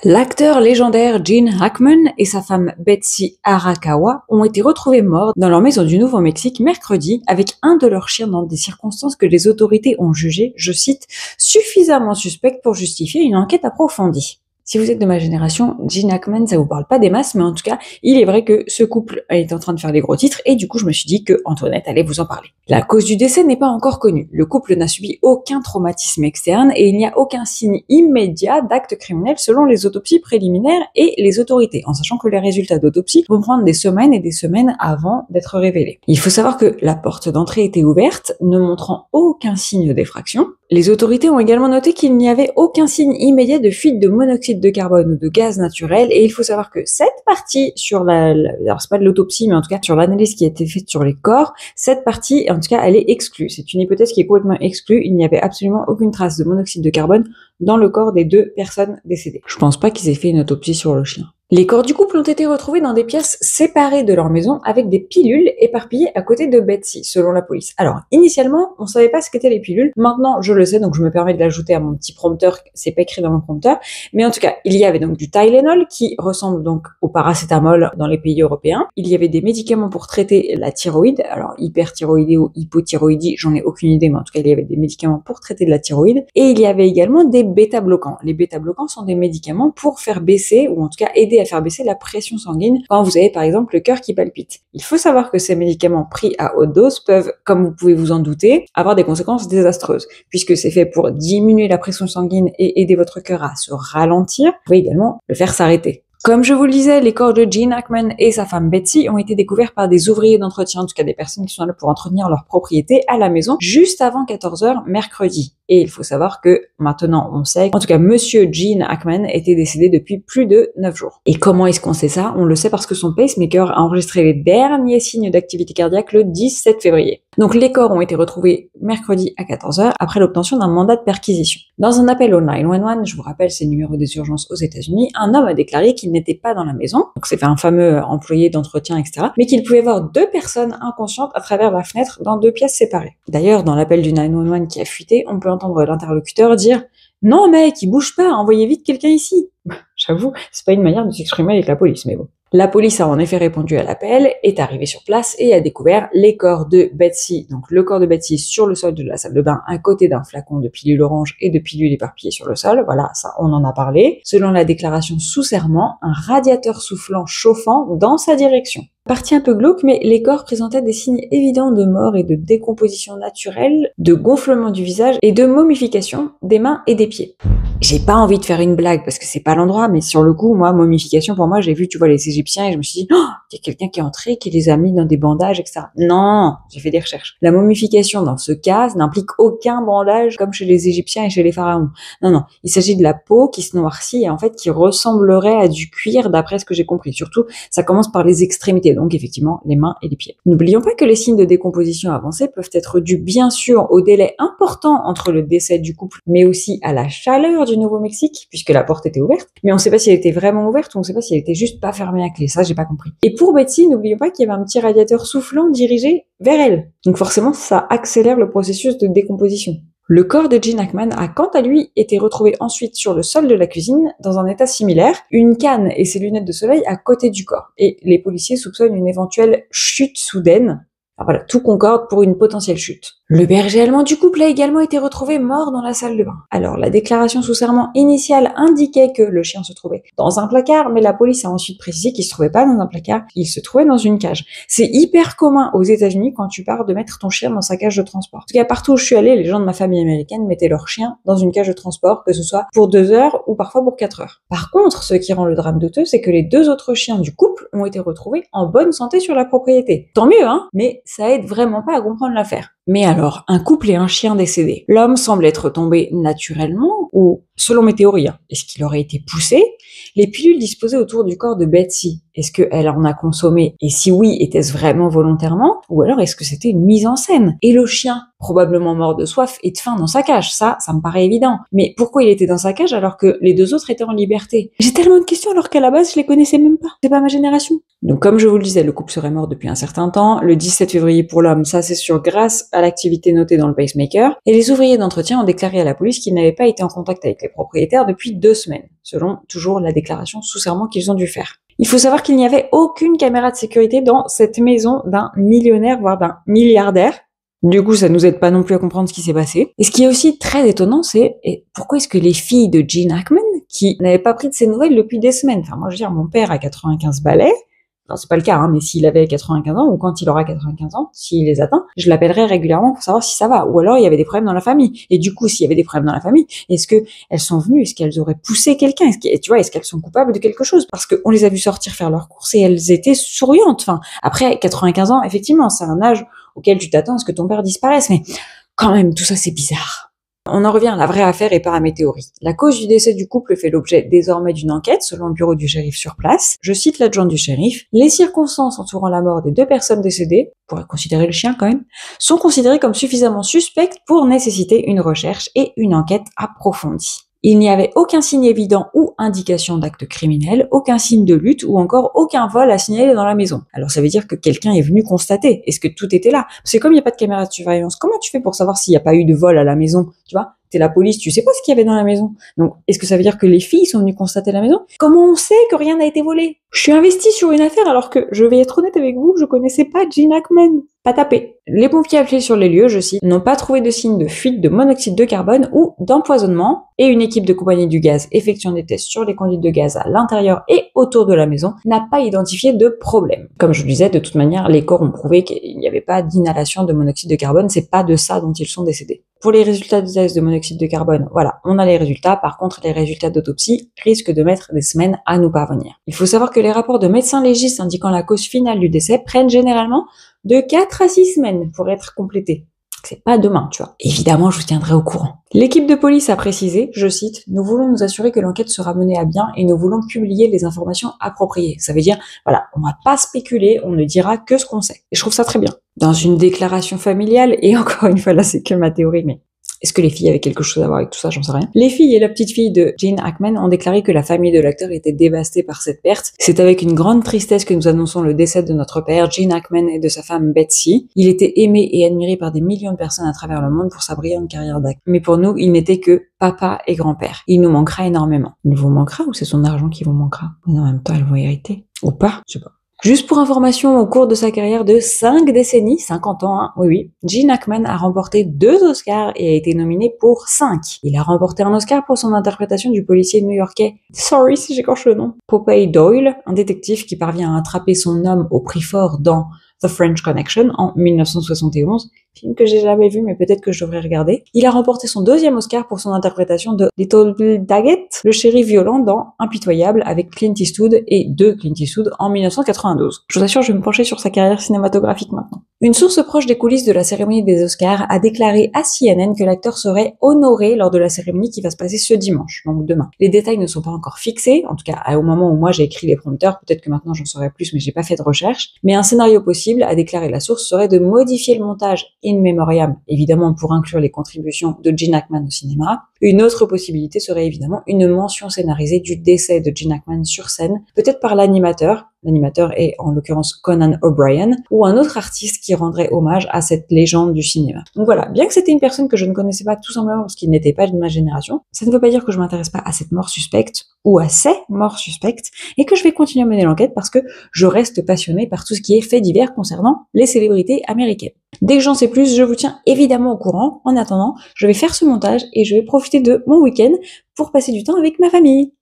L'acteur légendaire Gene Hackman et sa femme Betsy Arakawa ont été retrouvés morts dans leur maison du Nouveau-Mexique mercredi avec un de leurs chiens dans des circonstances que les autorités ont jugées, je cite, suffisamment suspectes pour justifier une enquête approfondie. Si vous êtes de ma génération, Gene Hackman, ça vous parle pas des masses, mais en tout cas, il est vrai que ce couple est en train de faire des gros titres, et du coup, je me suis dit que Antoinette allait vous en parler. La cause du décès n'est pas encore connue. Le couple n'a subi aucun traumatisme externe, et il n'y a aucun signe immédiat d'acte criminel selon les autopsies préliminaires et les autorités, en sachant que les résultats d'autopsie vont prendre des semaines et des semaines avant d'être révélés. Il faut savoir que la porte d'entrée était ouverte, ne montrant aucun signe d'effraction. Les autorités ont également noté qu'il n'y avait aucun signe immédiat de fuite de monoxyde de carbone ou de gaz naturel, et il faut savoir que cette partie sur alors c'est pas de l'autopsie, mais en tout cas sur l'analyse qui a été faite sur les corps, cette partie, en tout cas, elle est exclue. C'est une hypothèse qui est complètement exclue. Il n'y avait absolument aucune trace de monoxyde de carbone dans le corps des deux personnes décédées. Je pense pas qu'ils aient fait une autopsie sur le chien. Les corps du couple ont été retrouvés dans des pièces séparées de leur maison avec des pilules éparpillées à côté de Betsy, selon la police. Alors, initialement, on savait pas ce qu'étaient les pilules. Maintenant, je le sais, donc je me permets de l'ajouter à mon petit prompteur. C'est pas écrit dans mon prompteur. Mais en tout cas, il y avait donc du Tylenol qui ressemble donc au paracétamol dans les pays européens. Il y avait des médicaments pour traiter la thyroïde. Alors, hyperthyroïdie ou hypothyroïdie, j'en ai aucune idée, mais en tout cas, il y avait des médicaments pour traiter de la thyroïde. Et il y avait également des bêta-bloquants. Les bêta-bloquants sont des médicaments pour faire baisser, ou en tout cas aider à faire baisser la pression sanguine quand vous avez par exemple le cœur qui palpite. Il faut savoir que ces médicaments pris à haute dose peuvent, comme vous pouvez vous en douter, avoir des conséquences désastreuses, puisque c'est fait pour diminuer la pression sanguine et aider votre cœur à se ralentir. Vous pouvez également le faire s'arrêter. Comme je vous le disais, les corps de Gene Hackman et sa femme Betsy ont été découverts par des ouvriers d'entretien, en tout cas des personnes qui sont là pour entretenir leur propriété à la maison, juste avant 14h mercredi. Et il faut savoir que maintenant on sait, en tout cas monsieur Gene Hackman était décédé depuis plus de 9 jours. Et comment est-ce qu'on sait ça? On le sait parce que son pacemaker a enregistré les derniers signes d'activité cardiaque le 17 février. Donc les corps ont été retrouvés mercredi à 14h après l'obtention d'un mandat de perquisition. Dans un appel au 911, je vous rappelle c'est le numéro des urgences aux États-Unis, un homme a déclaré qu'il n'était pas dans la maison, donc c'est un fameux employé d'entretien, etc., mais qu'il pouvait voir deux personnes inconscientes à travers la fenêtre dans deux pièces séparées. D'ailleurs, dans l'appel du 911 qui a fuité, on peut entendre l'interlocuteur dire « Non mec, il bouge pas, envoyez vite quelqu'un ici !» J'avoue, c'est pas une manière de s'exprimer avec la police, mais bon. La police a en effet répondu à l'appel, est arrivée sur place et a découvert les corps de Betsy. Donc le corps de Betsy sur le sol de la salle de bain à côté d'un flacon de pilule orange et de pilules éparpillées sur le sol. Voilà, ça on en a parlé. Selon la déclaration sous serment, un radiateur soufflant chauffant dans sa direction. Partie un peu glauque, mais les corps présentaient des signes évidents de mort et de décomposition naturelle, de gonflement du visage et de momification des mains et des pieds. J'ai pas envie de faire une blague parce que c'est pas l'endroit, mais sur le coup, moi, momification, pour moi, j'ai vu, tu vois, les Égyptiens et je me suis dit, oh, il y a quelqu'un qui est entré, qui les a mis dans des bandages, etc. Non, j'ai fait des recherches. La momification, dans ce cas, n'implique aucun bandage comme chez les Égyptiens et chez les pharaons. Non, il s'agit de la peau qui se noircit et en fait qui ressemblerait à du cuir d'après ce que j'ai compris. Surtout, ça commence par les extrémités, donc effectivement, les mains et les pieds. N'oublions pas que les signes de décomposition avancée peuvent être dus bien sûr au délai important entre le décès du couple, mais aussi à la chaleur du Nouveau-Mexique, puisque la porte était ouverte, mais on ne sait pas si elle était vraiment ouverte ou on ne sait pas si elle était juste pas fermée à clé. Ça, j'ai pas compris. Et pour Betsy, n'oublions pas qu'il y avait un petit radiateur soufflant dirigé vers elle. Donc forcément, ça accélère le processus de décomposition. Le corps de Gene Hackman a quant à lui été retrouvé ensuite sur le sol de la cuisine dans un état similaire, une canne et ses lunettes de soleil à côté du corps. Et les policiers soupçonnent une éventuelle chute soudaine. Alors voilà, tout concorde pour une potentielle chute. Le berger allemand du couple a également été retrouvé mort dans la salle de bain. Alors, la déclaration sous serment initiale indiquait que le chien se trouvait dans un placard, mais la police a ensuite précisé qu'il se trouvait pas dans un placard, il se trouvait dans une cage. C'est hyper commun aux États-Unis quand tu pars de mettre ton chien dans sa cage de transport. En tout cas, partout où je suis allée, les gens de ma famille américaine mettaient leur chien dans une cage de transport, que ce soit pour 2 heures ou parfois pour 4 heures. Par contre, ce qui rend le drame douteux, c'est que les 2 autres chiens du couple ont été retrouvés en bonne santé sur la propriété. Tant mieux, hein, mais ça aide vraiment pas à comprendre l'affaire. Mais alors, un couple et un chien décédés. L'homme semble être tombé naturellement ou, selon mes théories, est-ce qu'il aurait été poussé? Les pilules disposées autour du corps de Betsy, est-ce qu'elle en a consommé? Et si oui, était-ce vraiment volontairement? Ou alors est-ce que c'était une mise en scène? Et le chien, probablement mort de soif et de faim dans sa cage, ça me paraît évident. Mais pourquoi il était dans sa cage alors que les 2 autres étaient en liberté? J'ai tellement de questions alors qu'à la base, je les connaissais même pas. C'est pas ma génération. Donc comme je vous le disais, le couple serait mort depuis un certain temps. Le 17 février pour l'homme, ça c'est sûr grâce à l'activité notée dans le pacemaker. Et les ouvriers d'entretien ont déclaré à la police qu'ils n'avaient pas été en contact avec était propriétaire depuis 2 semaines, selon toujours la déclaration sous serment qu'ils ont dû faire. Il faut savoir qu'il n'y avait aucune caméra de sécurité dans cette maison d'un millionnaire, voire d'un milliardaire. Du coup, ça nous aide pas non plus à comprendre ce qui s'est passé. Et ce qui est aussi très étonnant, c'est pourquoi est-ce que les filles de Gene Hackman, qui n'avaient pas pris de ses nouvelles depuis des semaines, enfin moi je veux dire, mon père a 95 balais, alors c'est pas le cas, hein, mais s'il avait 95 ans, ou quand il aura 95 ans, s'il les atteint, je l'appellerai régulièrement pour savoir si ça va. Ou alors il y avait des problèmes dans la famille. Et du coup, s'il y avait des problèmes dans la famille, est-ce que elles sont venues, est-ce qu'elles auraient poussé quelqu'un, est-ce qu'elles sont coupables de quelque chose? Parce qu'on les a vues sortir faire leurs courses et elles étaient souriantes. Enfin, après 95 ans, effectivement, c'est un âge auquel tu t'attends à ce que ton père disparaisse, mais quand même, tout ça c'est bizarre. On en revient à la vraie affaire et pas à mes théories. La cause du décès du couple fait l'objet désormais d'une enquête selon le bureau du shérif sur place. Je cite l'adjoint du shérif. Les circonstances entourant la mort des 2 personnes décédées, on pourrait considérer le chien quand même, sont considérées comme suffisamment suspectes pour nécessiter une recherche et une enquête approfondie. Il n'y avait aucun signe évident ou indication d'acte criminel, aucun signe de lutte ou encore aucun vol à signaler dans la maison. Alors ça veut dire que quelqu'un est venu constater. Est-ce que tout était là? Parce que comme il n'y a pas de caméra de surveillance, comment tu fais pour savoir s'il n'y a pas eu de vol à la maison? Tu vois? T'es la police, tu sais pas ce qu'il y avait dans la maison. Donc, est-ce que ça veut dire que les filles sont venues constater la maison? Comment on sait que rien n'a été volé? Je suis investie sur une affaire alors que, je vais être honnête avec vous, je connaissais pas Gene Hackman. Pas tapé. Les pompiers appelés sur les lieux, je cite, n'ont pas trouvé de signes de fuite de monoxyde de carbone ou d'empoisonnement, et une équipe de compagnie du gaz effectuant des tests sur les conduites de gaz à l'intérieur et autour de la maison n'a pas identifié de problème. Comme je le disais, de toute manière, les corps ont prouvé qu'il n'y avait pas d'inhalation de monoxyde de carbone, c'est pas de ça dont ils sont décédés. Pour les résultats de tests de monoxyde de carbone, voilà, on a les résultats. Par contre, les résultats d'autopsie risquent de mettre des semaines à nous parvenir. Il faut savoir que les rapports de médecins légistes indiquant la cause finale du décès prennent généralement de 4 à 6 semaines pour être complétés. C'est pas demain, tu vois. Évidemment, je vous tiendrai au courant. L'équipe de police a précisé, je cite, « Nous voulons nous assurer que l'enquête sera menée à bien et nous voulons publier les informations appropriées. » Ça veut dire, voilà, on va pas spéculer, on ne dira que ce qu'on sait. Et je trouve ça très bien. Dans une déclaration familiale, et encore une fois, là, c'est que ma théorie, mais est-ce que les filles avaient quelque chose à voir avec tout ça? J'en sais rien. Les filles et la petite fille de Gene Hackman ont déclaré que la famille de l'acteur était dévastée par cette perte. C'est avec une grande tristesse que nous annonçons le décès de notre père, Gene Hackman, et de sa femme Betsy. Il était aimé et admiré par des millions de personnes à travers le monde pour sa brillante carrière d'acteur. Mais pour nous, il n'était que papa et grand-père. Il nous manquera énormément. Il vous manquera ou c'est son argent qui vous manquera? Mais en même temps, elles vont hériter. Ou pas? Je sais pas. Juste pour information, au cours de sa carrière de 5 décennies, 50 ans, hein, oui, Gene Hackman a remporté 2 Oscars et a été nominé pour 5. Il a remporté un Oscar pour son interprétation du policier new-yorkais, sorry si j'écorche le nom, Popeye Doyle, un détective qui parvient à attraper son homme au prix fort dans The French Connection en 1971, film que j'ai jamais vu mais peut-être que je devrais regarder. Il a remporté son 2e Oscar pour son interprétation de Little Bill Daggett, le shérif violent dans Impitoyable avec Clint Eastwood et de Clint Eastwood en 1992. Je vous assure, je vais me pencher sur sa carrière cinématographique maintenant. Une source proche des coulisses de la cérémonie des Oscars a déclaré à CNN que l'acteur serait honoré lors de la cérémonie qui va se passer ce dimanche, donc demain. Les détails ne sont pas encore fixés, en tout cas au moment où moi j'ai écrit les prompteurs, peut-être que maintenant j'en saurai plus mais j'ai pas fait de recherche, mais un scénario possible, a déclaré la source, serait de modifier le montage in memoriam, évidemment pour inclure les contributions de Gene Hackman au cinéma. Une autre possibilité serait évidemment une mention scénarisée du décès de Gene Hackman sur scène, peut-être par l'animateur est en l'occurrence Conan O'Brien, ou un autre artiste qui rendrait hommage à cette légende du cinéma. Donc voilà, bien que c'était une personne que je ne connaissais pas tout simplement parce qu'il n'était pas de ma génération, ça ne veut pas dire que je m'intéresse pas à cette mort suspecte, ou à ces morts suspectes, et que je vais continuer à mener l'enquête parce que je reste passionnée par tout ce qui est fait divers concernant les célébrités américaines. Dès que j'en sais plus, je vous tiens évidemment au courant. En attendant, je vais faire ce montage et je vais profiter de mon week-end pour passer du temps avec ma famille.